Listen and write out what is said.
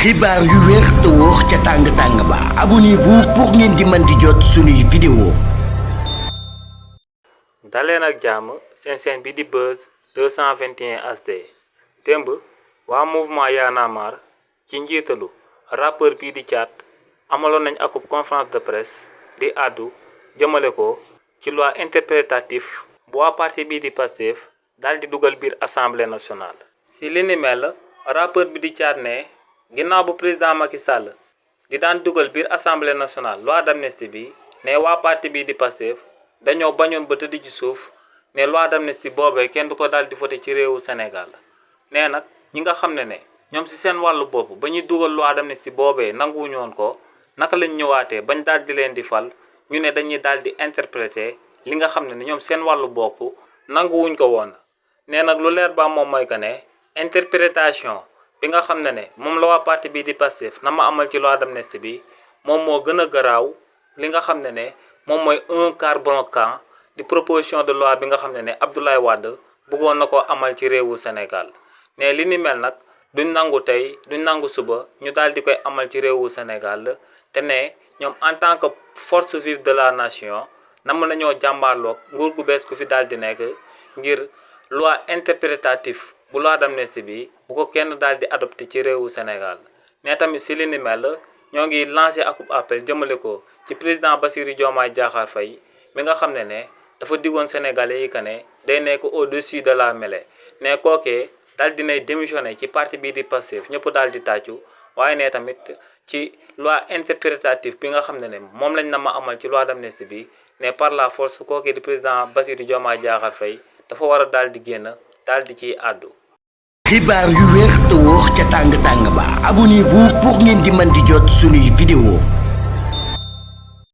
xibaar yu wér te wóor ca tàng ba abonnez-vous pour ngeen di mën di jot suñuy vidéo. daleen ak jàmm seen chaîne bi di Buzz 221 HD démb waa mouvement Y'en a marre ci njiitalu rappeur bii di Thiat amaloon nañ akub conférence de presse di àddu jëmale ko ci loi interprétatif bu waa parti bii di Pastef daal di dugal biir assemblée nationale. si li ni mel rappeur bi di Thiat ne ginnaaw bu président Macky Sall di daan dugal biir assemblée nationale loi d'amnistie bi ne waa parti bii di Pastef dañoo bañoon ba tëdd ci suuf ne loi d'amnistie boobee kenn du ko daal di voté ci réewu Sénégal nee nag ñi nga xam ne ñoom ci seen wàllu bopp ba ñuy dugal loi d'amnistie boobee nanguwuñu woon ko naka lañ ñëwaatee bañ daal di leen di fal ñu ne dañuy daal di interpréter li nga xam ne ñoom seen wàllu bopp nanguwuñ ko woon nee nag lu leer ba moom mooy que ne interprétation bi nga xam ne moom la waa parti bii di Pastef na ma amal ci loi d'amnistie bi moom moo gën a garaaw li nga xam ne moom mooy un quart bloquant di proposition de loi bi nga xam ne Abdoulaye Wade bëggoon na ko amal ci réewu Sénégal ne li ni mel nag duñ nangu tey duñ nangu suba ñu daal di koy amal ci réewu Sénégal te ne ñoom en tant que force vive de la nation nam nañoo jàmbaarloog nguur gu bees ku fi daal di nekk ngir loi interprétative bu loi d'amnistie bi bu ko kenn daal di adopté ci réewu Sénégal ne tamit si li ni mel ñoo ngi lancé akub appel jëmale ko ci président Bassirou Diomaye Diakhar Faye mi nga xam ne dafa diggoon Sénégalais yi que ne day nekk au-dessus de la mêlée ne kookee daal dinay démissionné ci parti bii di Pastef ñëpp daal di tàccu waaye ne tamit ci loi interprétative bi nga xam ne moom lañ na ma amal ci loi d'amnistie bi ne par la force kookee di président Bassirou Diomaye Diakhar Faye dafa war a daal di génn daal di ciy àddu. xibaar yu wér te wóor ca tàng ba abonnez-vous pour ngeen di mën di jot suñuy vidéo.